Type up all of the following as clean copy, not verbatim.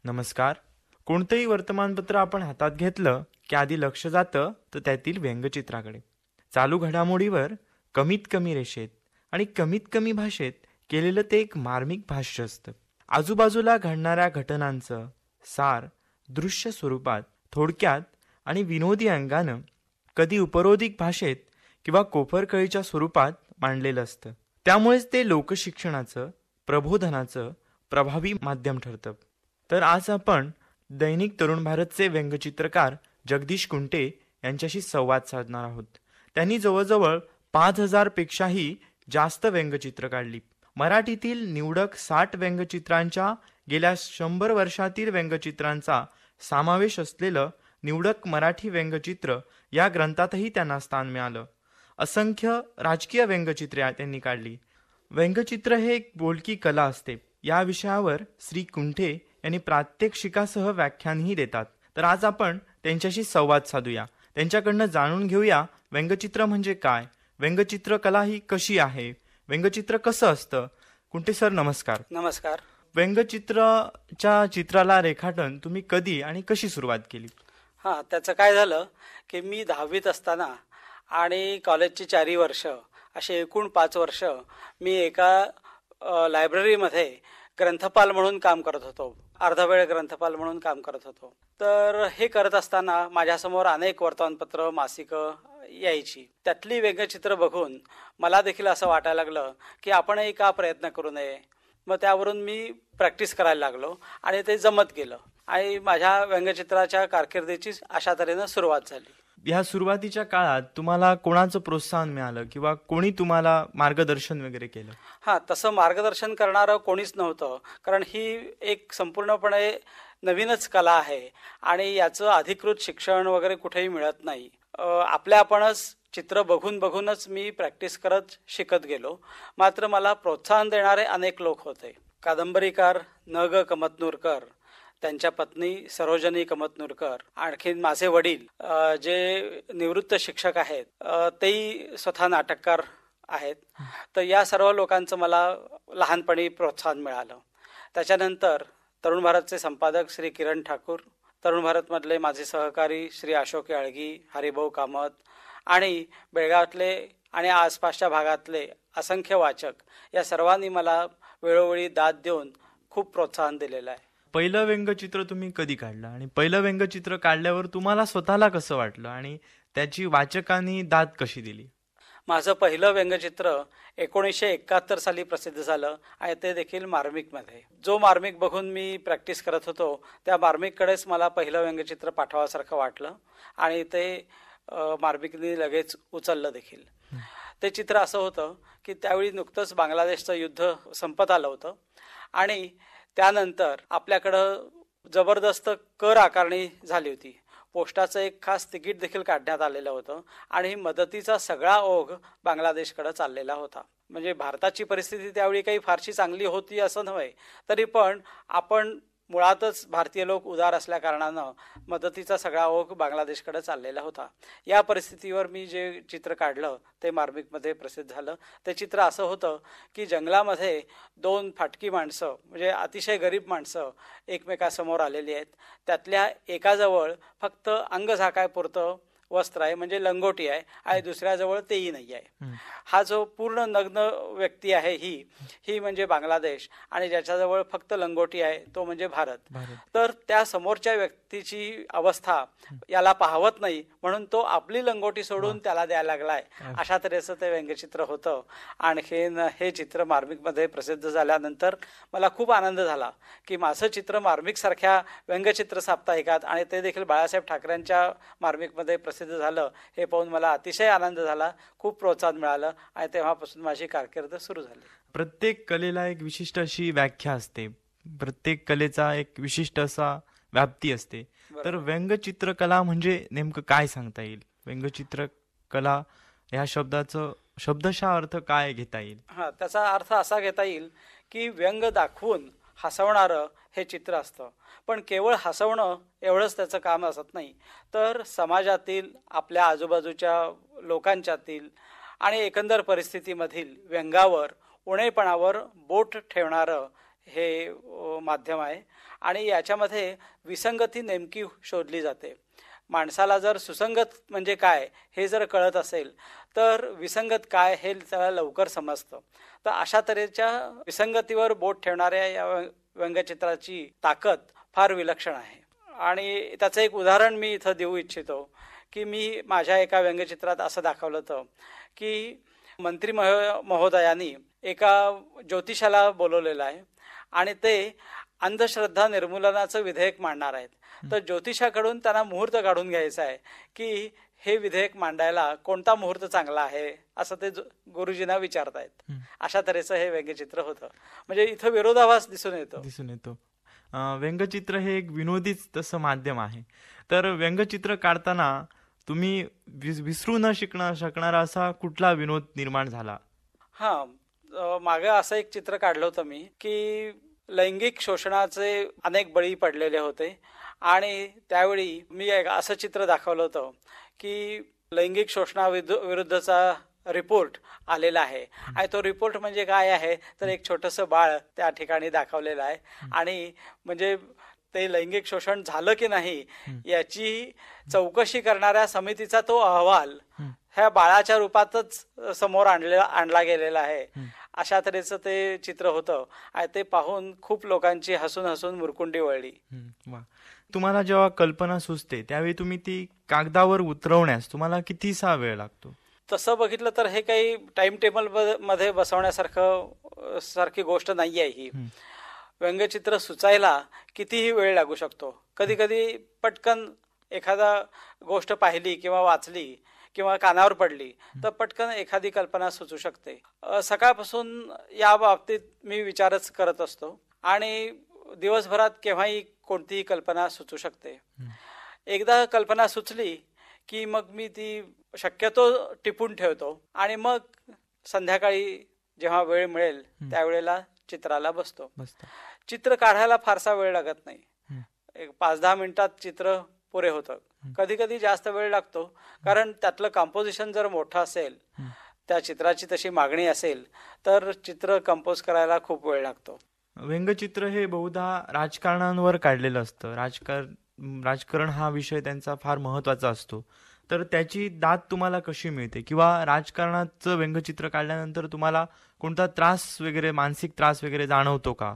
नमस्कार. कोणतंही वर्तमानपत्र आपण हातात घेतलं की आधी लक्ष जातं तर त्यातील व्यंगचित्राकडे. चालू घडामोडीवर कमीत कमी रेषेत आणि कमीत कमी भाषेत केलेलं ते एक मार्मिक भाष्य असतं. आजूबाजूला घडणाऱ्या घटनांचं सार दृश्य स्वरूपात, थोडक्यात आणि विनोदी अंगानं, कधी उपरोधिक भाषेत किंवा कोपरकळीच्या स्वरूपात मांडलेलं असतं. त्यामुळेच ते लोकशिक्षणाचं, प्रबोधनाचं प्रभावी माध्यम ठरतं. तर आज आपण दैनिक तरुण भारतचे व्यंगचित्रकार जगदीश कुंटे यांच्याशी संवाद साधणार आहोत. त्यांनी जवळजवळ 5,000 पेक्षाही जास्त व्यंगचित्र काढली. मराठीतील निवडक 60 व्यंगचित्रांच्या गेल्या 100 वर्षातील व्यंगचित्रांचा समावेश असलेलं निवडक मराठी व्यंगचित्र या ग्रंथातही त्यांना स्थान मिळालं. असंख्य राजकीय व्यंगचित्रे त्यांनी काढली. व्यंगचित्र हे एक बोलकी कला असते या विषयावर श्री कुंटे यांनी प्रात्यक्षिकासह व्याख्यानही देतात. तर आज आपण त्यांच्याशी संवाद साधूया, त्यांच्याकडनं जाणून घेऊया व्यंगचित्र म्हणजे काय, व्यंगचित्र कला ही कशी आहे, व्यंगचित्र कसं असतं. कुंटे सर नमस्कार. नमस्कार. व्यंगचित्राच्या चित्राला रेखाटन तुम्ही कधी आणि कशी सुरुवात केली? त्याचं काय झालं की मी 10वीत असताना आणि कॉलेजची 4 वर्ष असे एकूण 5 वर्ष मी एका लायब्ररीमध्ये ग्रंथपाल म्हणून काम करत होतो. अर्धवेळ ग्रंथपाल म्हणून काम करत होतो. तर हे करत असताना माझ्यासमोर अनेक वर्तमानपत्र, मासिकं यायची. त्यातली व्यंगचित्र बघून मला देखील असं वाटायला लागलं की आपणही का प्रयत्न करू नये. मग त्यावरून मी प्रॅक्टिस करायला लागलो आणि ते जमत गेलं आणि माझ्या व्यंगचित्राच्या कारकिर्दीची अशा तऱ्हेनं सुरुवात झाली. या सुरुवातीच्या काळात तुम्हाला कोणाचं प्रोत्साहन मिळालं किंवा कोणी तुम्हाला मार्गदर्शन वगैरे केलं? तसं मार्गदर्शन करणारं कोणीच नव्हतं, कारण ही एक संपूर्णपणे नवीनच कला आहे आणि याचं अधिकृत शिक्षण वगैरे कुठेही मिळत नाही. आपल्या आपणच चित्र बघून बघूनच मी प्रॅक्टिस करत शिकत गेलो. मात्र मला प्रोत्साहन देणारे अनेक लोक होते. कादंबरीकार न ग कमतनूरकर, त्यांच्या पत्नी सरोजनी कमतनूरकर, आणखीन माझे वडील जे निवृत्त शिक्षक आहेत, तेही स्वतः नाटककार आहेत. तर या सर्व लोकांचं मला लहानपणी प्रोत्साहन मिळालं. त्याच्यानंतर तरुण भारतचे संपादक श्री किरण ठाकूर, तरुण भारतमधले माझे सहकारी श्री अशोक याळगी, हरिभाऊ कामत आणि बेळगावातले आणि आसपासच्या भागातले असंख्य वाचक या सर्वांनी मला वेळोवेळी दाद देऊन खूप प्रोत्साहन दिलेलं आहे. पहिलं व्यंगचित्र तुम्ही कधी काढलं आणि पहिलं व्यंगचित्र काढल्यावर तुम्हाला स्वतःला कसं वाटलं आणि त्याची वाचकांनी दाद कशी दिली? माझं पहिलं व्यंगचित्र 1971 साली प्रसिद्ध झालं आणि ते देखील मार्मिकमध्ये. जो मार्मिक बघून मी प्रॅक्टिस करत होतो त्या मार्मिककडेच मला पहिलं व्यंगचित्र पाठवासारखं वाटलं आणि ते मार्मिकने लगेच उचललं देखील. ते चित्र असं होतं की त्यावेळी नुकतंच बांगलादेशचं युद्ध संपत आलं होतं आणि त्यानंतर आपल्याकडं जबरदस्त कर आकारणी झाली होती. पोस्टाचं एक खास तिकीट देखील काढण्यात आलेलं होतं आणि मदतीचा सगळा ओघ बांगलादेशकडे चाललेला होता. म्हणजे भारताची परिस्थिती त्यावेळी काही फारशी चांगली होती असं नव्हे, तरी पण आपण मुळातच भारतीय लोक उदार असल्या कारणानं मदतीचा सगळा ओघ बांगलादेशकडे चाललेला होता. या परिस्थितीवर मी जे चित्र काढलं ते मार्मिकमध्ये प्रसिद्ध झालं. ते चित्र असं होतं की जंगलामध्ये 2 फाटकी माणसं, म्हणजे अतिशय गरीब माणसं एकमेकासमोर आलेली आहेत. त्यातल्या एकाजवळ फक्त अंग झाकायपुरतं वस्त्र आहे, म्हणजे लंगोटी आहे, आणि दुसऱ्याजवळ तेही नाही आहे. हा जो पूर्ण नग्न व्यक्ती आहे ही म्हणजे बांगलादेश, आणि ज्याच्याजवळ फक्त लंगोटी आहे तो म्हणजे भारत. तर त्या समोरच्या व्यक्तीची अवस्था याला पाहवत नाही म्हणून तो आपली लंगोटी सोडून त्याला द्यायला लागलाय. अशा तऱ्हेचं ते व्यंगचित्र होतं. आणखीन हे चित्र मार्मिकमध्ये प्रसिद्ध झाल्यानंतर मला खूप आनंद झाला की माझं चित्र मार्मिकसारख्या व्यंगचित्र साप्ताहिकात आणि ते देखील बाळासाहेब ठाकरेंच्या मार्मिकमध्ये प्रसिद्ध झालं. हे पाहून मला अतिशय आनंद झाला, खूप प्रोत्साहन मिळालं आणि तेव्हापासून माझी कारकीर्द सुरू झाली. प्रत्येक कलेला एक विशिष्ट अशी व्याख्या असते, प्रत्येक कलेचा एक विशिष्ट असा व्याप्ती असते. तर व्यंगचित्रकला म्हणजे नेमकं काय सांगता येईल? व्यंगचित्रकला या शब्दाचं शब्दशः अर्थ काय घेता येईल? त्याचा अर्थ असा घेता येईल की व्यंग दाखवून हसवणारं हे चित्र असतं. पण केवळ हसवणं एवढंच त्याचं काम असत नाही, तर समाजातील, आपल्या आजूबाजूच्या लोकांच्यातील आणि एकंदर परिस्थितीमधील व्यंगावर, उणेपणावर बोट ठेवणारं हे माध्यम आहे आणि याच्यामध्ये विसंगती नेमकी शोधली जाते. माणसाला जर सुसंगत म्हणजे काय हे जर कळत असेल तर विसंगत काय हे त्याला लवकर समजतं. तर अशा तऱ्हेच्या विसंगतीवर बोट ठेवणाऱ्या या व्यंगचित्राची ताकद फार विलक्षण आहे. आणि त्याचं एक उदाहरण मी इथं देऊ इच्छितो की मी माझ्या एका व्यंगचित्रात असं दाखवलं होतं की मंत्री महोदयांनी एका ज्योतिषाला बोलवलेलं आहे आणि ते अंधश्रद्धा निर्मूलनाचं विधेयक मांडणार आहेत. तर ज्योतिषाकडून त्यांना मुहूर्त काढून घ्यायचा आहे की हे विधेयक मांडायला कोणता मुहूर्त चांगला आहे असं ते गुरुजींना विचारतायत. अशा तऱ्हेचं हे व्यंगचित्र होतं. म्हणजे इथं विरोधाभास दिसून येतो. व्यंगचित्र हे एक विनोदीच तसं माध्यम आहे. तर व्यंगचित्र काढताना तुम्ही विसरू न शकणारा असा कुठला विनोद निर्माण झाला? मागे असं एक चित्र काढलं होतं मी की लैंगिक शोषणाचे अनेक बळी पडलेले होते आणि त्यावेळी मी एक असं चित्र दाखवलं होतं की लैंगिक शोषणाविरुद्धचा रिपोर्ट आलेला आहे आणि तो रिपोर्ट म्हणजे काय आहे तर एक छोटंसं बाळ त्या ठिकाणी दाखवलेलं आहे आणि म्हणजे ते लैंगिक शोषण झालं की नाही याची चौकशी करणाऱ्या समितीचा तो अहवाल ह्या बाळाच्या रूपातच समोर आणला गेलेला आहे. अशा तऱ्हेचं ते चित्र होतं आणि ते पाहून खूप लोकांची हसून हसून मुरकुंडी वळली. तुम्हाला जेव्हा कल्पना सुचते त्यावेळी तुम्ही ती कागदावर उतरवण्यास तुम्हाला कितीसा वेळ लागतो? तसं बघितलं तर हे काही टाइम टेबल मध्ये बसवण्यासारखी गोष्ट नाही आहे. ही व्यंगचित्र सुचायला कितीही वेळ लागू शकतो. कधी कधी पटकन एखादा गोष्ट पाहिली किंवा वाचली किंवा कानावर पडली तर पटकन एखादी कल्पना सुचू शकते. सकाळपासून या बाबतीत मी विचारच करत असतो आणि दिवसभरात केव्हाही कोणतीही कल्पना सुचू शकते. एकदा कल्पना सुचली की मग मी ती शक्यतो टिपून ठेवतो आणि मग संध्याकाळी जेव्हा वेळ मिळेल त्यावेळेला चित्राला बसतो. चित्र काढायला फारसा वेळ लागत नाही. एक 5-10 मिनिटात चित्र पुरे होतं. कधी कधी जास्त वेळ लागतो कारण त्यातलं कंपोजिशन जर मोठं असेल, त्या चित्राची तशी मागणी असेल तर चित्र कंपोज करायला खूप वेळ लागतो. व्यंगचित्र हे बहुधा राजकारणांवर काढलेलं असतं. राजकारण हा विषय त्यांचा फार महत्वाचा असतो. तर त्याची दाद तुम्हाला कशी मिळते किंवा राजकारणाचं व्यंगचित्र काढल्यानंतर तुम्हाला कोणता त्रास वगैरे, मानसिक त्रास वगैरे जाणवतो का?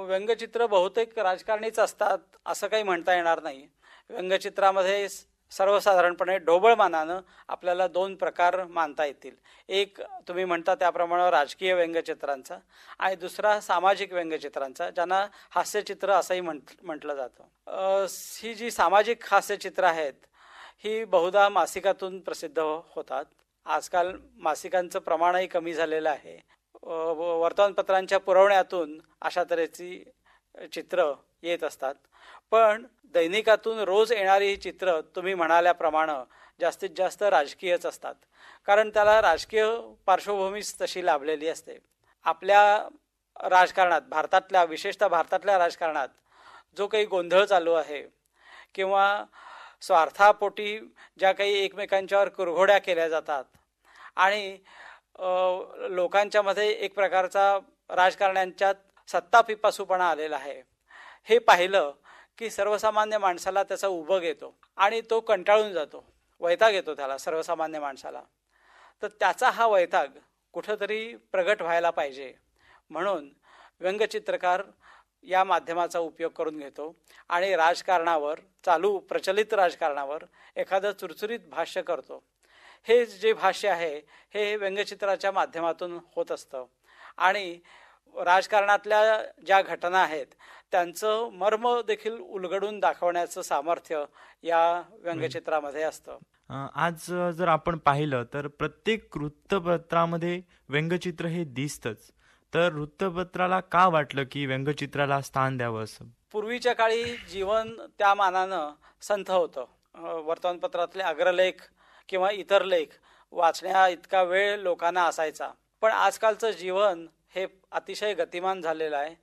व्यंगचित्र बहुतेक राजकारणीच असतात असं काही म्हणता येणार नाही. व्यंगचित्रामध्ये सर्वसाधारणपणे ढोबळमानानं आपल्याला 2 प्रकार मानता येतील. एक तुम्ही म्हणता त्याप्रमाणे राजकीय व्यंगचित्रांचा आणि दुसरा सामाजिक व्यंगचित्रांचा, ज्यांना हास्यचित्र असंही म्हटलं जातं. ही जी सामाजिक हास्यचित्र आहेत ही बहुधा मासिकातून प्रसिद्ध होतात. आजकाल मासिकांचं प्रमाणही कमी झालेलं आहे. वर्तमानपत्रांच्या पुरवण्यातून अशा तऱ्हेची चित्र येत असतात. पण दैनिकातून रोज येणारी ही चित्र तुम्ही म्हणाल्याप्रमाणे जास्तीत जास्त राजकीयच असतात. कारण त्याला राजकीय पार्श्वभूमीच तशी लाभलेली असते. आपल्या राजकारणात, विशेषतः भारतातल्या राजकारणात जो काही गोंधळ चालू आहे किंवा स्वार्थापोटी ज्या काही एकमेकांच्यावर कुरघोड्या केल्या जातात आणि लोकांच्या मध्ये एक प्रकारचा राजकारण्यांच्यात सत्तापिपासूपणा आलेला आहे, हे पाहिलं की सर्वसामान्य माणसाला त्याचा उबग येतो आणि तो कंटाळून जातो, वैताग येतो त्याला सर्वसामान्य माणसाला. तर त्याचा हा वैताग कुठंतरी प्रगट व्हायला पाहिजे म्हणून व्यंगचित्रकार या माध्यमाचा उपयोग करून घेतो आणि राजकारणावर, प्रचलित राजकारणावर एखादं चुरचुरीत भाष्य करतो. हे जे भाष्य आहे हे व्यंगचित्राच्या माध्यमातून होत असतं आणि राजकारणातल्या ज्या घटना आहेत त्यांचं मर्म देखील उलगडून दाखवण्याचं सामर्थ्य या व्यंगचित्रामध्ये असतं. आज जर आपण पाहिलं तर प्रत्येक वृत्तपत्रामध्ये व्यंगचित्र हे दिसतंच. तर वृत्तपत्राला का वाटलं की व्यंगचित्राला स्थान द्यावं असं? पूर्वीच्या काळी जीवन त्या मानानं संथ होतं. वर्तमानपत्रातले अग्रलेख किंवा इतर लेख वाचण्या इतका वेळ लोकांना असायचा. पण आजकालचं जीवन हे अतिशय गतिमान झालेलं आहे.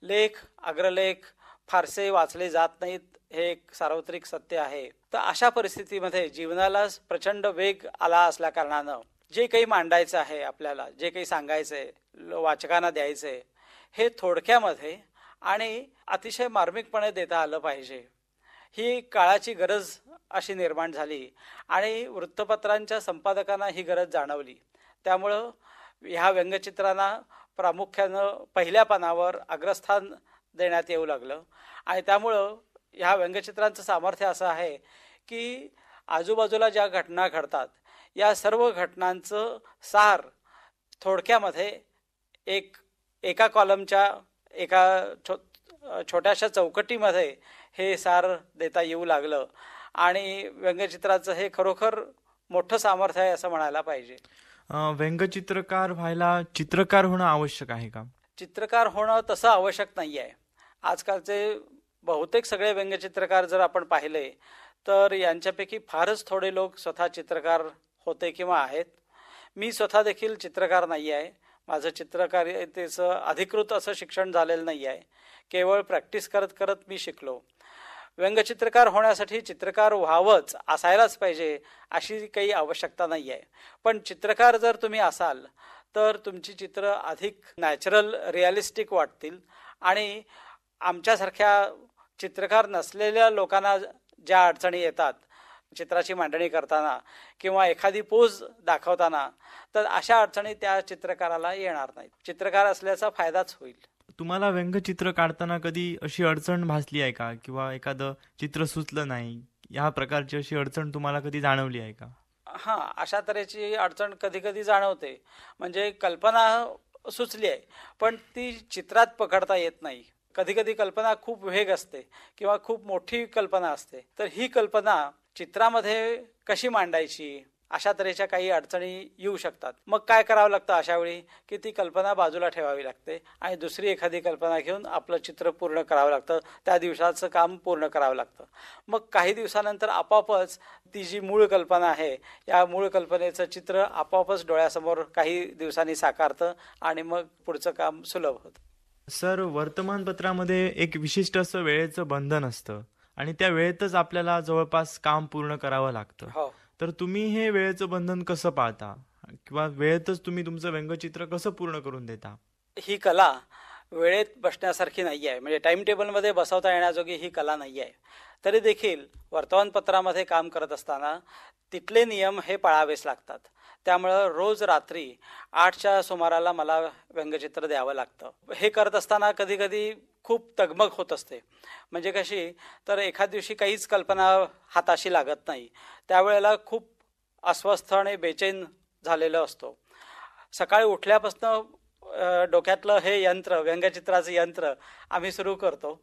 लेख, अग्रलेख फारसे वाचले जात नाहीत, हे एक सार्वत्रिक सत्य आहे. तर अशा परिस्थितीमध्ये जीवनाला प्रचंड वेग आला असल्या कारणानं जे काही मांडायचं आहे आपल्याला, जे काही सांगायचंय, वाचकांना द्यायचंय, हे थोडक्यामध्ये आणि अतिशय मार्मिकपणे देता आलं पाहिजे. ही काळाची गरज अशी निर्माण झाली आणि वृत्तपत्रांच्या संपादकांना ही गरज जाणवली. त्यामुळं ह्या व्यंगचित्रांना प्रामुख्यानं पहिल्या पानावर अग्रस्थान देण्यात येऊ लागलं. आणि त्यामुळं ह्या व्यंगचित्रांचं सामर्थ्य असं आहे की आजूबाजूला ज्या घटना घडतात या सर्व घटनांचं सार थोडक्यामध्ये एका कॉलमच्या एका छोट्याशा चौकटीमध्ये हे सार देता येऊ लागलं. आणि व्यंगचित्राचं हे खरोखर मोठं सामर्थ्य आहे असं म्हणायला पाहिजे. व्यंगचित्रकार व्हायला चित्रकार होणं आवश्यक आहे का? चित्रकार होणं तसं आवश्यक नाही आहे. आजकालचे बहुतेक सगळे व्यंगचित्रकार जर आपण पाहिले तर यांच्यापैकी फारच थोडे लोक स्वतः चित्रकार होते किंवा आहेत. मी स्वतः देखील चित्रकार नाही आहे. माझं चित्रकारितेचं अधिकृत असं शिक्षण झालेलं नाही आहे. केवळ प्रॅक्टिस करत करत मी शिकलो. व्यंगचित्रकार होण्यासाठी चित्रकार व्हावंच, असायलाच पाहिजे अशी काही आवश्यकता नाही आहे. पण चित्रकार जर तुम्ही असाल तर तुमची चित्र अधिक नॅचरल रिअलिस्टिक वाटतील. आणि आमच्यासारख्या चित्रकार नसलेल्या लोकांना ज्या अडचणी येतात चित्राची मांडणी करताना किंवा एखादी पोज दाखवताना, तर अशा अडचणी त्या चित्रकाराला येणार नाहीत. चित्रकार असल्याचा फायदाच होईल. तुम्हाला व्यंगचित्र काढताना कधी अशी अडचण भासली आहे का, किंवा एखादं चित्र सुचलं नाही, या प्रकारची अशी अडचण तुम्हाला कधी जाणवली आहे का? हां, अशा तऱ्हेची अडचण कधी कधी जाणवते. म्हणजे कल्पना सुचली आहे पण ती चित्रात पकडता येत नाही. कधी कधी कल्पना खूप वेग असते किंवा खूप मोठी कल्पना असते, तर ही कल्पना चित्रामध्ये कशी मांडायची अशा तऱ्हेच्या काही अडचणी येऊ शकतात. मग काय करावं लागतं अशा वेळी की ती कल्पना बाजूला ठेवावी लागते आणि दुसरी एखादी कल्पना घेऊन आपलं चित्र पूर्ण करावं लागतं. त्या दिवसाचं काम पूर्ण करावं लागतं. मग काही दिवसानंतर आपोआपच ती जी मूळ कल्पना आहे या मूळ कल्पनेचं चित्र आपोआपच डोळ्यासमोर काही दिवसांनी साकारतं आणि मग पुढचं काम सुलभ होतं. सर, वर्तमानपत्रामध्ये एक विशिष्ट असं वेळेचं बंधन असतं आणि त्या वेळेतच आपल्याला जवळपास काम पूर्ण करावं लागतं. हो, तर तुम्ही हे वेळेचं बंधन कसं पाळता, किंवा वेळेतच तुम्ही तुमचं व्यंगचित्र कसं पूर्ण करून देता? ही कला वेळेत बसण्यासारखी नाही आहे. म्हणजे टाइम टेबलमध्ये बसवता येण्याजोगी ही कला नाही आहे. तरी देखील वर्तमानपत्रामध्ये काम करत असताना तिथले नियम हे पाळावेच लागतात. त्यामुळं रोज रात्री 8च्या सुमाराला मला व्यंगचित्र द्यावं लागतं. हे करत असताना कधी कधी खूप तगमग होत असते. म्हणजे कशी, तर एखाद दिवशी काहीच कल्पना हाताशी लागत नाही. त्यावेळेला खूप अस्वस्थ आणि बेचैन झालेलं असतो. सकाळी उठल्यापासून डोक्यातलं हे यंत्र, व्यंगचित्राचं यंत्र आम्ही सुरू करतो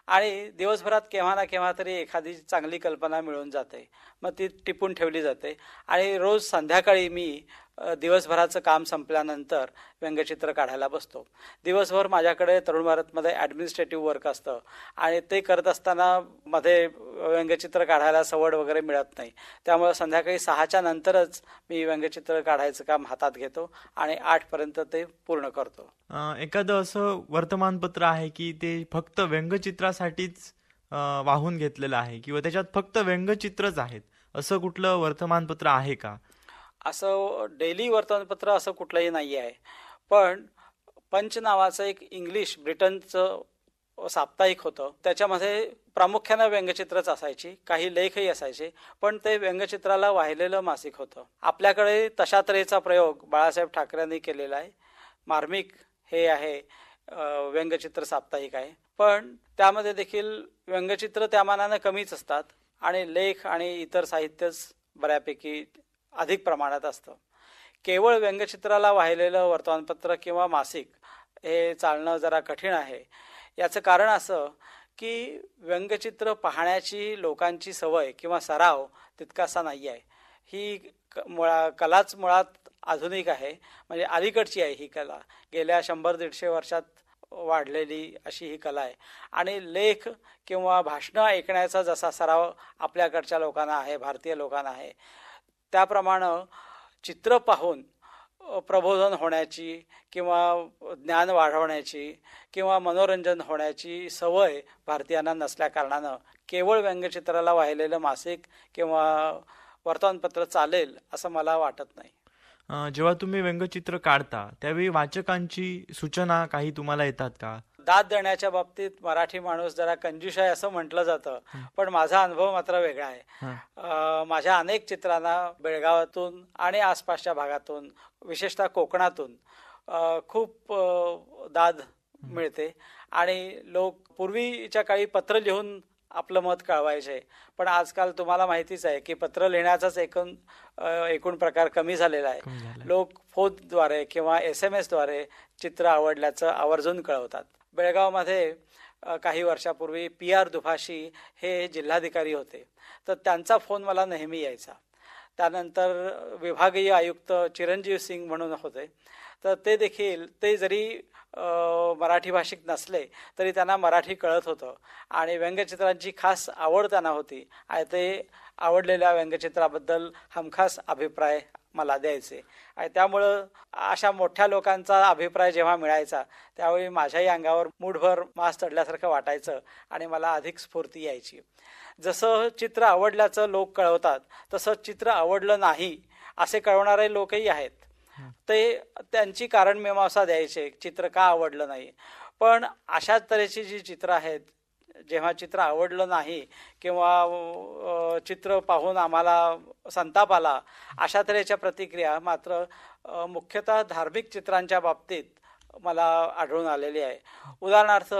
आणि दिवसभरात केव्हा ना केव्हा तरी एखादी चांगली कल्पना मिळून जाते. मग ती टिपून ठेवली जाते आणि रोज संध्याकाळी मी दिवसभराचं काम संपल्यानंतर व्यंगचित्र काढायला बसतो. दिवसभर माझ्याकडे तरुण भारतमध्ये ॲडमिनिस्ट्रेटिव्ह वर्क असतं आणि ते करत असताना मध्ये व्यंगचित्र काढायला सवड वगैरे मिळत नाही. त्यामुळे संध्याकाळी 6च्या नंतरच मी व्यंगचित्र काढायचं काम हातात घेतो आणि 8पर्यंत ते पूर्ण करतो. एखादं असं वर्तमानपत्र आहे की ते फक्त व्यंगचित्रासाठीच वाहून घेतलेलं आहे, किंवा त्याच्यात फक्त व्यंगचित्रच आहेत, असं कुठलं वर्तमानपत्र आहे का? असं डेली वर्तमानपत्र असं कुठलंही नाही आहे. पण पंच नावाचं एक इंग्लिश ब्रिटनचं साप्ताहिक होतं. त्याच्यामध्ये प्रामुख्यानं व्यंगचित्रच असायची, काही लेखही असायचे, पण ते व्यंगचित्राला वाहिलेलं मासिक होतं. आपल्याकडे तशा तऱ्हेचा प्रयोग बाळासाहेब ठाकरेंनी केलेला आहे. मार्मिक हे आहे व्यंगचित्र साप्ताहिक आहे. पण त्यामध्ये देखील व्यंगचित्र त्या मानानं कमीच असतात आणि लेख आणि इतर साहित्यच बऱ्यापैकी अधिक प्रमाणात असतं. केवळ व्यंगचित्राला वाहिलेलं वर्तमानपत्र किंवा मासिक हे चालणं जरा कठीण आहे. याचं कारण असं की व्यंगचित्र पाहण्याची लोकांची सवय किंवा सराव तितकासा नाही आहे. ही कलाच मुळात आधुनिक आहे, म्हणजे अलीकडची आहे ही कला. गेल्या 100-150 वर्षात वाढलेली अशी ही कला आहे. आणि लेख किंवा भाषणं ऐकण्याचा जसा सराव आपल्याकडच्या लोकांना आहे, भारतीय लोकांना आहे, त्याप्रमाणे चित्र पाहून प्रबोधन होण्याची किंवा ज्ञान वाढवण्याची किंवा मनोरंजन होण्याची सवय भारतीयांना नसल्या कारणानं केवळ व्यंगचित्राला वाहिलेलं मासिक किंवा वर्तमानपत्र चालेल असं मला वाटत नाही. जेव्हा तुम्ही व्यंगचित्र काढता त्यावेळी वाचकांची सूचना काही तुम्हाला येतात का? दाद देण्याच्या बाबतीत मराठी माणूस जरा कंजूष आहे असं म्हटलं जातं, पण माझा अनुभव मात्र वेगळा आहे. माझ्या अनेक चित्रांना बेळगावातून आणि आसपासच्या भागातून, विशेषतः कोकणातून खूप दाद मिळते आणि लोक पूर्वीच्या काळी पत्र लिहून आपलं मत कळवायचे, पण आजकाल तुम्हाला माहितीच आहे की पत्र लिहिण्याचाच एकूण प्रकार कमी झालेला आहे. लोक फोनद्वारे किंवा SMS द्वारे चित्र आवडल्याचं आवर्जून कळवतात. बेळगावमध्ये काही वर्षापूर्वी PR दुभाषी हे जिल्हाधिकारी होते, तर त्यांचा फोन मला नेहमी यायचा. त्यानंतर विभागीय आयुक्त चिरंजीव सिंग म्हणून होते, तर ते जरी मराठी भाषिक नसले तरी त्यांना मराठी कळत होतं आणि व्यंगचित्रांची खास आवड त्यांना होती आणि ते आवडलेल्या व्यंगचित्राबद्दल हमखास अभिप्राय मला द्यायचे आणि त्यामुळं अशा मोठ्या लोकांचा अभिप्राय जेव्हा मिळायचा त्यावेळी माझ्याही अंगावर मूठभर मास चढल्यासारखं वाटायचं आणि मला अधिक स्फूर्ती यायची. जसं चित्र आवडल्याचं लोक कळवतात तसं चित्र आवडलं नाही असे कळवणारे लोकही आहेत. ते त्यांची कारणमीमांसा द्यायचे चित्र का आवडलं नाही. पण अशाच तऱ्हेची जी चित्र आहेत, जेव्हा चित्र आवडलं नाही किंवा चित्र पाहून आम्हाला संताप आला, अशा तऱ्हेच्या प्रतिक्रिया मात्र मुख्यतः धार्मिक चित्रांच्या बाबतीत मला आढळून आलेली आहे. उदाहरणार्थ,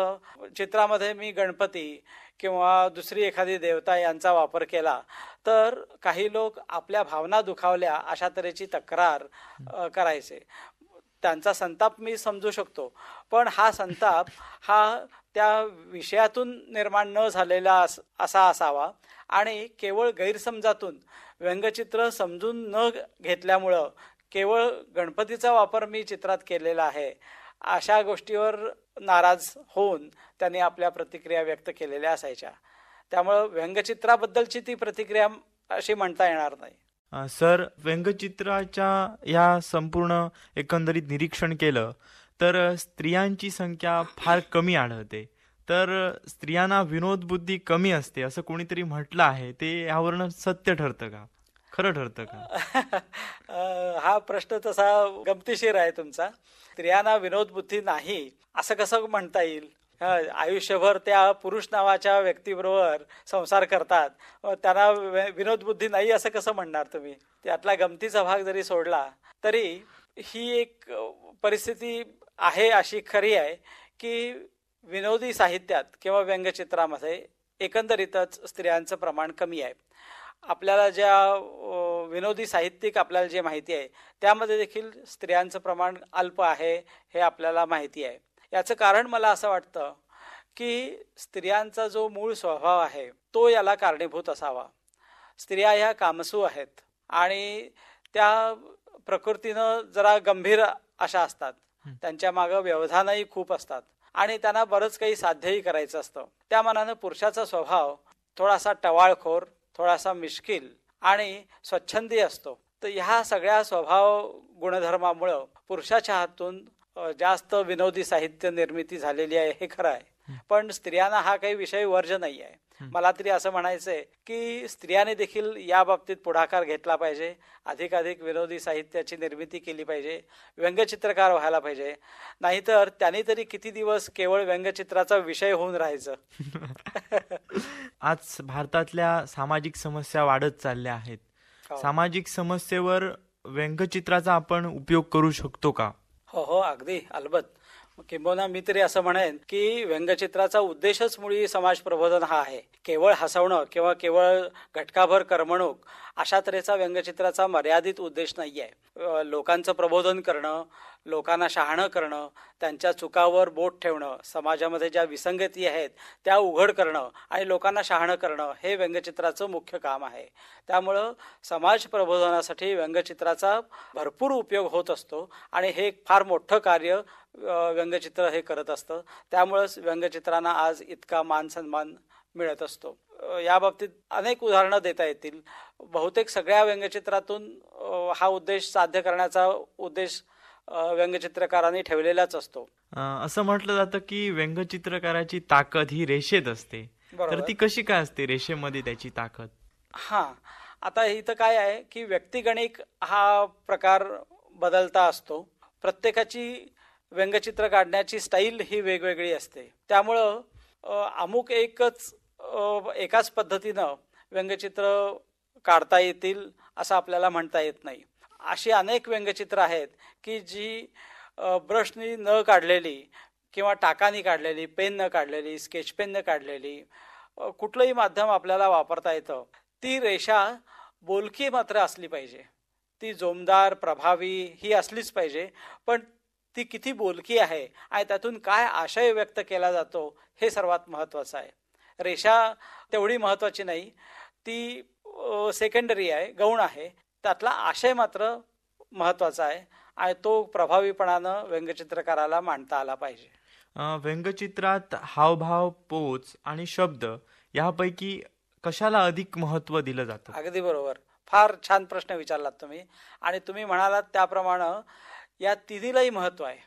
चित्रामध्ये मी गणपती किंवा दुसरी एखादी देवता यांचा वापर केला तर काही लोक आपल्या भावना दुखावल्या अशा तऱ्हेची तक्रार करायचे. त्यांचा संताप मी समजू शकतो, पण हा संताप हा त्या विषयातून निर्माण न झालेला असा असावा आणि केवळ गैरसमजातून व्यंगचित्र समजून न घेतल्यामुळं केवळ गणपतीचा वापर मी चित्रात केलेला आहे अशा गोष्टीवर नाराज होऊन त्यांनी आपल्या प्रतिक्रिया व्यक्त केलेल्या असायच्या. त्यामुळं व्यंगचित्राबद्दलची ती प्रतिक्रिया अशी म्हणता येणार नाही. सर, व्यंगचित्राच्या या संपूर्ण एकंदरीत निरीक्षण केलं तर स्त्रियांची संख्या फार कमी आढळते. तर स्त्रियांना विनोदबुद्धी कमी असते असं कोणीतरी म्हटलं आहे, ते यावरून सत्य ठरतं का, खरं ठरतं का? हा प्रश्न तसा गमतीशीर आहे तुमचा. स्त्रियांना विनोदबुद्धी नाही असं कसं म्हणता येईल? आयुष्यभर त्या पुरुष नावाच्या व्यक्तीबरोबर संसार करतात, त्यांना विनोदबुद्धी नाही असं कसं म्हणणार तुम्ही? त्यातला गमतीचा भाग जरी सोडला तरी ही एक परिस्थिती आहे अशी खरी आहे की विनोदी साहित्यात किंवा व्यंगचित्रामध्ये एकंदरीतच स्त्रियांचं प्रमाण कमी आहे. आपल्याला ज्या विनोदी साहित्यिक आपल्याला जे माहिती आहे त्यामध्ये देखील स्त्रियांचं प्रमाण अल्प आहे हे आपल्याला माहिती आहे. याचं कारण मला असं वाटतं की स्त्रियांचा जो मूळ स्वभाव आहे तो याला कारणीभूत असावा. स्त्रिया ह्या कामसू आहेत आणि त्या प्रकृतीनं जरा गंभीर अशा असतात. त्यांच्या मागं व्यवधानही खूप असतात आणि त्यांना बरंच काही साध्यही करायचं असतं. त्या मानानं पुरुषाचा स्वभाव थोडासा टवाळखोर, थोडासा मिश्किल आणि स्वच्छंदी असतो. तर ह्या सगळ्या स्वभाव गुणधर्मामुळं पुरुषाच्या हातून जास्त विनोदी साहित्य निर्मिती झालेली आहे हे खरं आहे. पण स्त्रियांना हा काही विषय वर्ज्य नाही आहे. मला तरी असं म्हणायचंय की स्त्रियांनी देखील या बाबतीत पुढाकार घेतला पाहिजे. अधिकाधिक विनोदी साहित्याची निर्मिती केली पाहिजे. व्यंगचित्रकार व्हायला पाहिजे. नाहीतर त्यांनी तरी किती दिवस केवळ व्यंगचित्राचा विषय होऊन राहायचं. आज भारतातल्या सामाजिक समस्या वाढत चालल्या आहेत. सामाजिक समस्येवर व्यंगचित्राचा आपण उपयोग करू शकतो का? हो, अगदी अलबत. किंबहुना मी तरी असं म्हणेन की व्यंगचित्राचा उद्देशच मुळी समाज प्रबोधन हा आहे. केवळ हसवणं किंवा केवळ घटकाभर करमणूक अशा तऱ्हेचा व्यंगचित्राचा मर्यादित उद्देश नाही आहे. लोकांचं प्रबोधन करणं, लोकांना शहाणं करणं, त्यांच्या चुकावर बोट ठेवणं, समाजामध्ये ज्या विसंगती आहेत त्या उघड करणं आणि लोकांना शहाणं करणं हे व्यंगचित्राचं मुख्य काम आहे. त्यामुळं समाज प्रबोधनासाठी व्यंगचित्राचा भरपूर उपयोग होत असतो आणि हे एक फार मोठं कार्य व्यंगचित्र हे करत असतं. त्यामुळंच व्यंगचित्रांना आज इतका मान सन्मान मिळत असतो. या बाबतीत अनेक उदाहरणं देता येतील. बहुतेक सगळ्या व्यंगचित्रातून हा उद्देश साध्य करण्याचा उद्देश व्यंगचित्रकारांनी ठेवलेलाच असतो. असं म्हटलं जातं की व्यंगचित्रकाराची ताकद ही रेषेत असते. तर ती कशी काय असते रेषेमध्ये त्याची ताकद? आता इथं काय आहे की व्यक्तिगणिक हा प्रकार बदलता असतो. प्रत्येकाची व्यंगचित्र काढण्याची स्टाईल ही वेगवेगळी असते. त्यामुळं अमुक एकाच पद्धतीनं व्यंगचित्र काढता येतील असं आपल्याला म्हणता येत नाही. अशी अनेक व्यंगचित्र आहेत की जी ब्रशनी न काढलेली किंवा टाकानी काढलेली, पेन न काढलेली, स्केच पेन न काढलेली, कुठलंही माध्यम आपल्याला वापरता येतं. ती रेषा बोलकी मात्र असली पाहिजे. ती जोमदार, प्रभावी ही असलीच पाहिजे. पण ती किती बोलकी आहे आणि त्यातून काय आशय व्यक्त केला जातो हे सर्वात महत्त्वाचं आहे. रेषा तेवढी महत्त्वाची नाही, ती सेकंडरी आहे, गौण आहे. त्यातला आशय मात्र महत्त्वाचा आहे आणि तो प्रभावीपणानं व्यंगचित्रकाराला मांडता आला पाहिजे. व्यंगचित्रात हावभाव, पोच आणि शब्द यापैकी कशाला अधिक महत्त्व दिलं जातं? अगदी बरोबर. फार छान प्रश्न विचारलात तुम्ही. आणि तुम्ही म्हणालात त्याप्रमाणे या तिन्हीलाही महत्त्व आहे.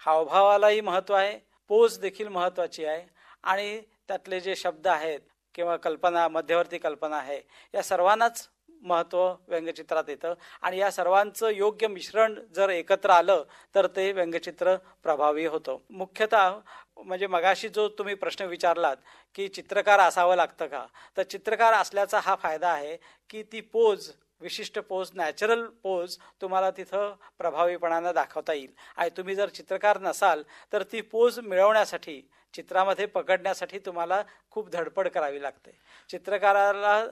हावभावालाही महत्त्व आहे, पोच देखील महत्त्वाची आहे आणि त्यातले जे शब्द आहेत किंवा कल्पना, मध्यवर्ती कल्पना आहे, या सर्वांनाच महत्त्व व्यंगचित्रात येतं. आणि या सर्वांचं योग्य मिश्रण जर एकत्र आलं तर ते व्यंगचित्र प्रभावी होतं. मुख्यतः म्हणजे मगाशी जो तुम्ही प्रश्न विचारलात की चित्रकार असावं लागतं का, तर चित्रकार असल्याचा हा फायदा आहे की ती पोज, विशिष्ट पोज, नॅचरल पोज तुम्हाला तिथं प्रभावीपणानं दाखवता येईल. आणि तुम्ही जर चित्रकार नसाल तर ती पोज मिळवण्यासाठी, चित्रामध्ये पकडण्यासाठी तुम्हाला खूप धडपड करावी लागते. चित्रकाराला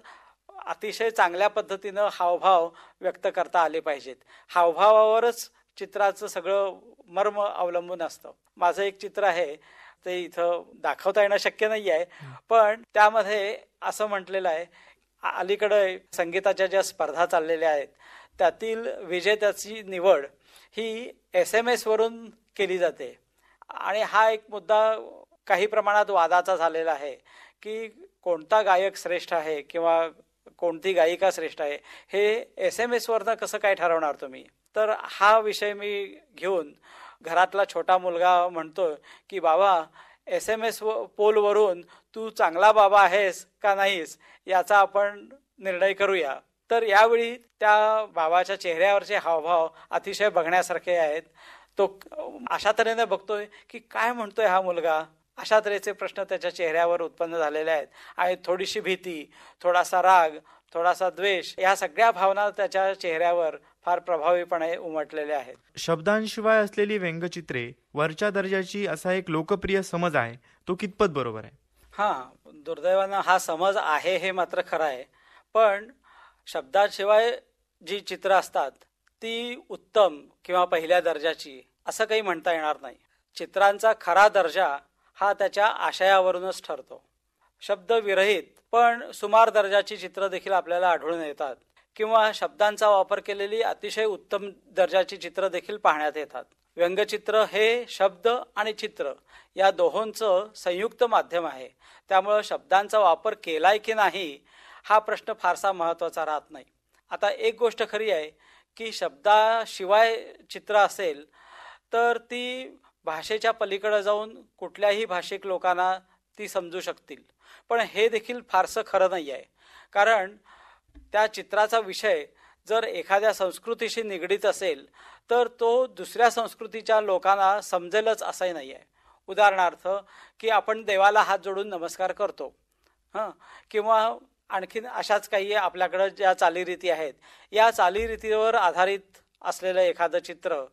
अतिशय चांगल्या पद्धतीनं हावभाव व्यक्त करता आले पाहिजेत. हावभावावरच चित्राचं सगळं मर्म अवलंबून असतं. माझं एक चित्र आहे, ते इथं दाखवता येणं शक्य नाही आहे, पण त्यामध्ये असं म्हटलेलं आहे, अलीकडे संगीताच्या ज्या स्पर्धा चाललेल्या आहेत त्यातील विजेत्याची निवड ही SMS वरून केली जाते. आणि हा एक मुद्दा काही प्रमाणात वादाचा झालेला आहे की कोणता गायक श्रेष्ठ आहे किंवा कोणती गायिका श्रेष्ठ आहे हे SMS वरनं कसं काय ठरवणार तुम्ही. तर हा विषय मी घेऊन घरातला छोटा मुलगा म्हणतो की बाबा, SMS पोलवरून तू चांगला बाबा आहेस का नाहीस याचा आपण निर्णय करूया. तर यावेळी त्या बाबाच्या चेहऱ्यावरचे हावभाव अतिशय बघण्यासारखे आहेत. तो अशा तऱ्हेने बघतोय की काय म्हणतोय हा मुलगा, अशा तऱ्हेचे प्रश्न त्याच्या चेहऱ्यावर उत्पन्न झालेले आहेत. आणि थोडीशी भीती, थोडासा राग, थोडासा द्वेष, या सगळ्या भावना त्याच्या चेहऱ्यावर फार प्रभावीपणे उमटलेल्या आहेत. शब्दांशिवाय असलेली व्यंगचित्रे वरच्या दर्जाची असा एक लोकप्रिय समज आहे, तो कितपत बरोबर आहे? हां, दुर्दैवानं हा समज आहे हे मात्र खरं आहे. पण शब्दाशिवाय जी चित्र असतात ती उत्तम किंवा पहिल्या दर्जाची असं काही म्हणता येणार नाही. चित्रांचा खरा दर्जा हा त्याच्या आशयावरूनच ठरतो. शब्द विरहित पण सुमार दर्जाची चित्र देखील आपल्याला आढळून येतात किंवा शब्दांचा वापर केलेली अतिशय उत्तम दर्जाची चित्र देखील पाहण्यात येतात. व्यंगचित्र हे शब्द आणि चित्र या दोहोंचं संयुक्त माध्यम आहे. त्यामुळं शब्दांचा वापर केलाय की नाही हा प्रश्न फारसा महत्त्वाचा राहत नाही. आता एक गोष्ट खरी आहे की शब्दाशिवाय चित्र असेल तर ती भाषेच्या पलीकडे जाऊन कुठल्याही भाषिक लोकांना ती समजू शकतील. पण हे देखील फारसं खरं नाही आहे. कारण त्या चित्राचा विषय जर एखाद्या संस्कृतीशी निगडीत असेल तर तो दुसऱ्या संस्कृतीच्या लोकांना समजेलच असंही नाही आहे. उदाहरणार्थ की आपण देवाला हात जोडून नमस्कार करतो, किंवा आणखीन अशाच काही आपल्याकडं ज्या चालीरीती आहेत, या चालीरीतीवर आधारित असलेलं एखादं चित्र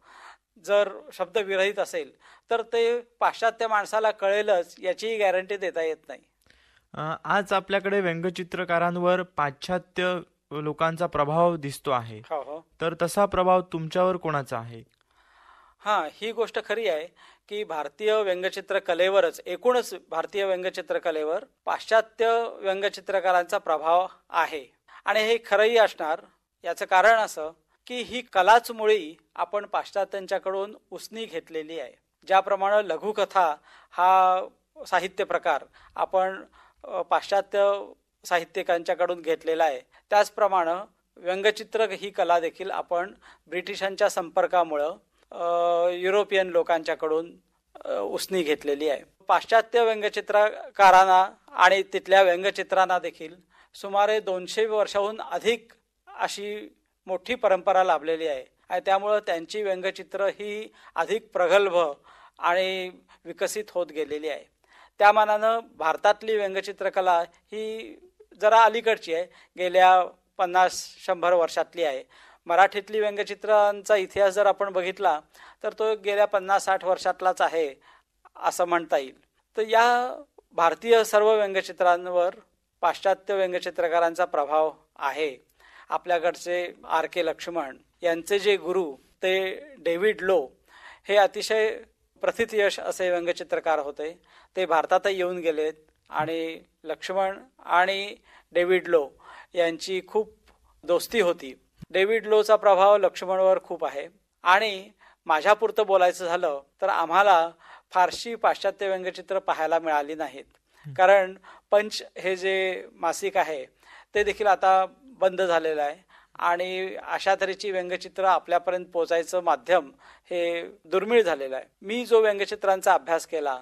जर शब्दविरहित असेल तर ते पाश्चात्य माणसाला कळेलच याचीही गॅरंटी देता येत नाही. आज आपल्याकडे व्यंगचित्रकारांवर पाश्चात्य लोकांचा प्रभाव दिसतो आहे. हो. तर तसा प्रभाव तुमच्यावर कोणाचा आहे? हां, ही गोष्ट खरी आहे की भारतीय व्यंगचित्र कलेवरच, एकूणच भारतीय व्यंगचित्र कलेवर पाश्चात्य व्यंगचित्रकारांचा प्रभाव आहे. आणि हे खरंही असणार. याचं कारण असं की ही कलाच मुळी आपण पाश्चात्यांच्याकडून उसनी घेतलेली आहे. ज्याप्रमाणे लघुकथा हा साहित्य प्रकार आपण पाश्चात्य साहित्यिकांच्याकडून घेतलेला आहे, त्याचप्रमाणे व्यंगचित्र ही कला देखील आपण ब्रिटिशांच्या संपर्कामुळं युरोपियन लोकांच्याकडून उसनी घेतलेली आहे. पाश्चात्य व्यंगचित्रकारांना आणि तिथल्या व्यंगचित्रांना देखील सुमारे 200 वर्षाहून अधिक अशी मोठी परंपरा लाभलेली आहे. आणि त्यामुळं त्यांची व्यंगचित्र ही अधिक प्रगल्भ आणि विकसित होत गेलेली आहे. त्या मानानं भारतातली व्यंगचित्रकला ही जरा अलीकडची आहे, गेल्या 50-100 वर्षातली आहे. मराठीतली व्यंगचित्रांचा इतिहास जर आपण बघितला तर तो गेल्या 50-60 वर्षातलाच आहे असं म्हणता येईल. तर या भारतीय सर्व व्यंगचित्रांवर पाश्चात्य व्यंगचित्रकारांचा प्रभाव आहे. आपल्याकडचे R.K. लक्ष्मण यांचे जे गुरु ते डेव्हिड लो हे अतिशय प्रथितयश असे व्यंगचित्रकार होते. ते भारतातही येऊन गेलेत आणि लक्ष्मण आणि डेव्हिड लो यांची खूप दोस्ती होती. डेव्हिड लोचा प्रभाव लक्ष्मणवर खूप आहे. आणि माझ्यापुरतं बोलायचं झालं तर आम्हाला फारशी पाश्चात्य व्यंगचित्र पाहायला मिळाली नाहीत, कारण पंच हे जे मासिक आहे ते देखील आता बंद झालेलं आहे आणि अशा तऱ्हेची व्यंगचित्र आपल्यापर्यंत पोहोचायचं माध्यम हे दुर्मिळ झालेलं आहे. मी जो व्यंगचित्रांचा अभ्यास केला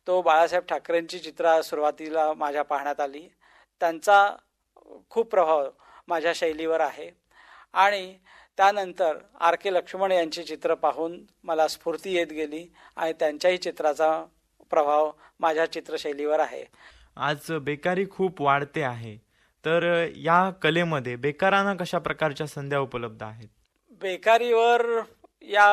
तो बाळासाहेब ठाकरेंची चित्र सुरुवातीला माझ्या पाहण्यात आली. त्यांचा खूप प्रभाव माझ्या शैलीवर आहे आणि त्यानंतर R.K. लक्ष्मण यांची चित्र पाहून मला स्फूर्ती येत गेली आणि त्यांच्याही चित्राचा प्रभाव माझ्या चित्रशैलीवर आहे. आज बेकारी खूप वाढते आहे, तर या कलेमध्ये बेकारांना कशा प्रकारच्या संध्या उपलब्ध आहेत? बेकारीवर या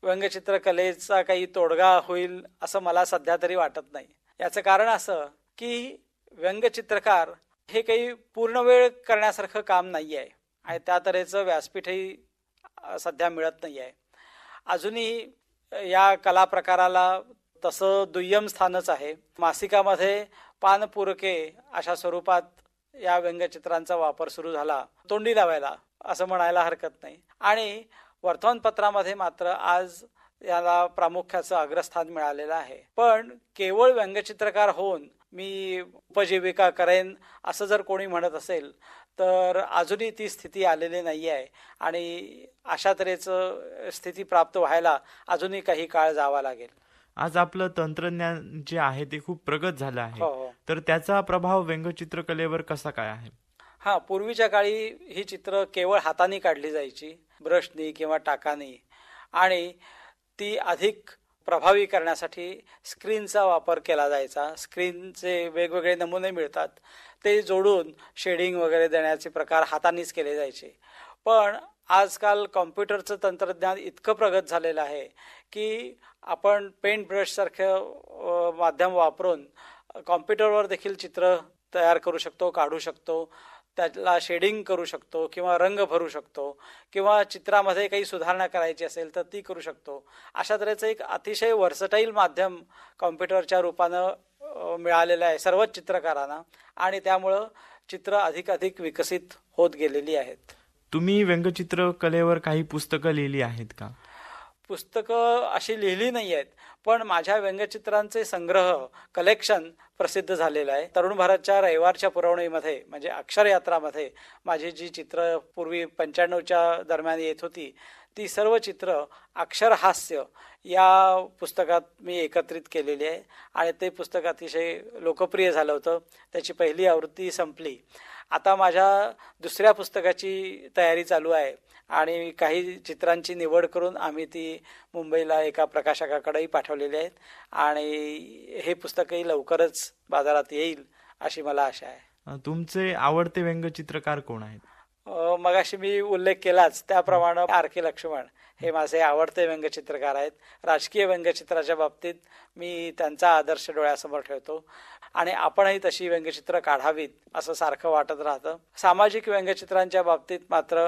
व्यंगचित्र कलेचा काही तोडगा होईल असं मला सध्या तरी वाटत नाही. याचं कारण असं की व्यंगचित्रकार हे काही पूर्ण वेळ करण्यासारखं काम नाही आहे आणि त्या तऱ्हेचं व्यासपीठही सध्या मिळत नाही आहे. अजूनही या कला प्रकाराला तसं दुय्यम स्थानच आहे. मासिकामध्ये पानपुरके अशा स्वरूपात या व्यंगचित्रांचा वापर सुरू झाला, तोंडी लावायला असं म्हणायला हरकत नाही. आणि वर्तमानपत्रामध्ये मात्र आज याला प्रामुख्याचं अग्रस्थान मिळालेलं आहे. पण केवळ व्यंगचित्रकार होऊन मी उपजीविका करेन असं जर कोणी म्हणत असेल तर अजूनही ती स्थिती आलेली नाही आहे आणि अशा तऱ्हेचं स्थिती प्राप्त व्हायला अजूनही काही काळ जावा लागेल. आज आपलं तंत्रज्ञान जे आहे ते खूप प्रगत झालं आहे, हो. तर त्याचा प्रभाव व्यंगचित्रकलेवर कसा काय आहे? हा, पूर्वीच्या काळी ही चित्र केवळ हाताने काढली जायची, ब्रशनी किंवा टाकानी, आणि ती अधिक प्रभावी करण्यासाठी स्क्रीनचा वापर केला जायचा. स्क्रीनचे वेगवेगळे नमुने मिळतात, ते जोडून शेडिंग वगैरे देण्याचे प्रकार हातानेच केले जायचे. पण आजकाल कॉम्प्युटरचं तंत्रज्ञान इतकं प्रगत झालेलं आहे की आपण पेंट ब्रशसारखं माध्यम वापरून कॉम्प्युटरवर देखील चित्र तयार करू शकतो, काढू शकतो, त्याला शेडिंग करू शकतो किंवा रंग भरू शकतो किंवा चित्रामध्ये काही सुधारणा करायची असेल तर ती करू शकतो. अशा तऱ्हेचं एक अतिशय वर्सटाईल माध्यम कॉम्प्युटरच्या रूपानं मिळालेलं आहे सर्वच चित्रकारांना आणि त्यामुळं चित्र अधिक विकसित होत गेलेली आहेत. तुम्ही व्यंगचित्र कलेवर काही पुस्तकं लिहिली आहेत का? पुस्तकं अशी लिहिली नाही आहेत, पण माझ्या व्यंगचित्रांचे संग्रह कलेक्शन प्रसिद्ध झालेलं आहे. तरुण भारतच्या रविवारच्या पुरवणीमध्ये म्हणजे अक्षरयात्रामध्ये माझी जी चित्र पूर्वी 95च्या दरम्यान येत होती ती सर्व चित्र अक्षरहास्य या पुस्तकात मी एकत्रित केलेली आहे आणि ते पुस्तक अतिशय लोकप्रिय झालं होतं. त्याची पहिली आवृत्ती संपली. आता माझ्या दुसऱ्या पुस्तकाची तयारी चालू आहे आणि काही चित्रांची निवड करून आम्ही ती मुंबईला एका प्रकाशकाकडेही पाठवलेली आहेत आणि हे पुस्तकही लवकरच बाजारात येईल अशी मला आशा आहे. तुमचे आवडते व्यंगचित्रकार कोण आहेत? मगाशी मी उल्लेख केलाच त्याप्रमाणे R.K. लक्ष्मण हे माझे आवडते व्यंगचित्रकार आहेत. राजकीय व्यंगचित्राच्या बाबतीत मी त्यांचा आदर्श डोळ्यासमोर ठेवतो आणि आपणही तशी व्यंगचित्र काढावीत असं सारखं वाटत राहतं. सामाजिक व्यंगचित्रांच्या बाबतीत मात्र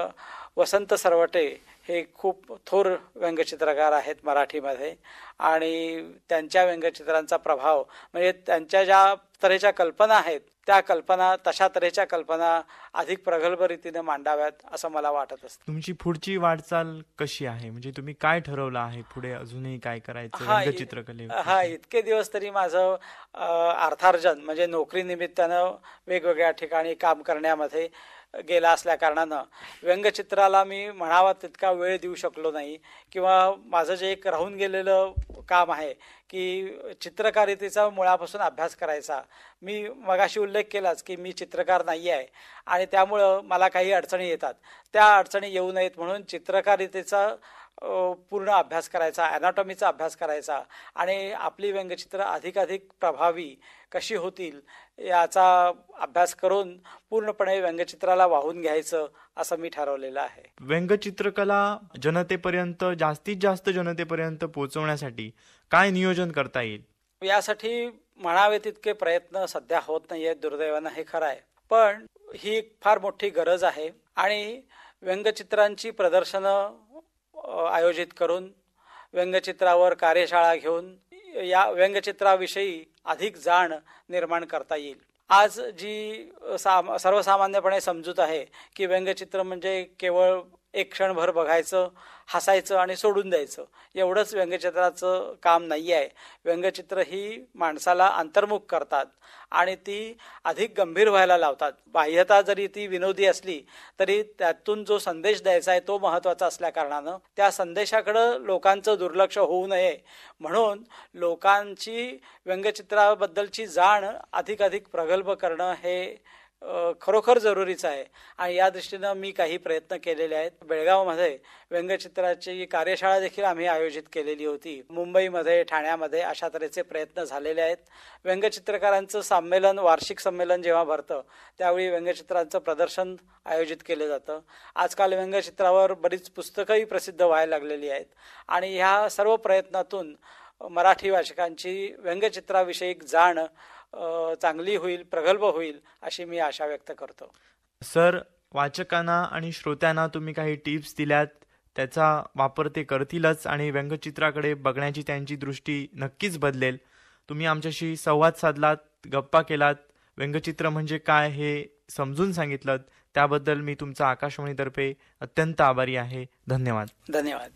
वसंत सरवटे हे खूप थोर व्यंगचित्रकार आहेत मराठीमध्ये आणि त्यांच्या व्यंगचित्रांचा प्रभाव म्हणजे त्यांच्या ज्या तऱ्हेच्या कल्पना आहेत त्या कल्पना तशा तऱ्हेच्या कल्पना अधिक प्रगल्भ रीतीने मांडाव्यात असं मला वाटत असतं. तुमची पुढची वाटचाल कशी आहे, म्हणजे तुम्ही काय ठरवलं आहे पुढे अजूनही काय करायचं व्यंगचित्रकलेवर? इतके दिवस तरी माझं अर्थार्जन म्हणजे नोकरी निमित्तानं वेगवेगळ्या ठिकाणी काम करण्यामध्ये गेला असल्या कारणानं व्यंगचित्राला मी म्हणावा तितका वेळ देऊ शकलो नाही, किंवा माझं जे एक राहून गेलेलं काम आहे की चित्रकारितेचा मुळापासून अभ्यास करायचा. मी मगाशी उल्लेख केलाच की मी चित्रकार नाही आहे आणि त्यामुळं मला काही अडचणी येतात. त्या अडचणी येऊ नयेत म्हणून चित्रकारितेचा पूर्ण अभ्यास करायचा, ॲनाटॉमीचा अभ्यास करायचा आणि आपली व्यंगचित्र अधिकाधिक प्रभावी कशी होतील याचा अभ्यास करून पूर्णपणे व्यंगचित्राला वाहून घ्यायचं असं मी ठरवलेलं आहे. व्यंगचित्रकला जनतेपर्यंत जास्तीत जास्त जनतेपर्यंत पोहोचवण्यासाठी काय नियोजन करता येईल? यासाठी म्हणावे तितके प्रयत्न सध्या होत नाही आहेत, दुर्दैवानं हे खरं आहे. पण ही एक फार मोठी गरज आहे आणि व्यंगचित्रांची प्रदर्शनं आयोजित करून, व्यंगचित्रावर कार्यशाळा घेऊन या व्यंगचित्राविषयी अधिक जाण निर्माण करता येईल. आज जी सर्वसामान्यपणे समजूत आहे की व्यंगचित्र म्हणजे केवळ एक क्षणभर बघायचं, हसायचं आणि सोडून द्यायचं, एवढंच व्यंगचित्राचं काम नाही आहे. व्यंगचित्र ही माणसाला अंतर्मुख करतात आणि ती अधिक गंभीर व्हायला लावतात. बाह्यता जरी ती विनोदी असली तरी त्यातून जो संदेश द्यायचा आहे तो महत्त्वाचा असल्या कारणानं त्या संदेशाकडं लोकांचं दुर्लक्ष होऊ नये म्हणून लोकांची व्यंगचित्राबद्दलची जाण अधिकाधिक प्रगल्भ करणं हे खरोखर जरुरीचं आहे आणि या दृष्टीनं मी काही प्रयत्न केलेले आहेत. बेळगावमध्ये व्यंगचित्राची कार्यशाळा देखील आम्ही आयोजित केलेली होती. मुंबईमध्ये, ठाण्यामध्ये अशा तऱ्हेचे प्रयत्न झालेले आहेत. व्यंगचित्रकारांचं संमेलन, वार्षिक संमेलन जेव्हा भरतं त्यावेळी व्यंगचित्रांचं प्रदर्शन आयोजित केलं जातं. आजकाल व्यंगचित्रावर बरीच पुस्तकंही प्रसिद्ध व्हायला लागलेली आहेत आणि ह्या सर्व प्रयत्नातून मराठी वाचकांची व्यंगचित्राविषयी जाण चांगली होईल, प्रगल्भ होईल अशी मी आशा व्यक्त करतो. सर, वाचकांना आणि श्रोत्यांना तुम्ही काही टिप्स दिल्यात, त्याचा वापर ते करतीलच आणि व्यंगचित्राकडे बघण्याची त्यांची दृष्टी नक्कीच बदलेल. तुम्ही आमच्याशी संवाद साधलात, गप्पा केलात, व्यंगचित्र म्हणजे काय हे समजून सांगितलं, त्याबद्दल मी तुमचा आकाशवाणीतर्फे अत्यंत आभारी आहे. धन्यवाद. धन्यवाद.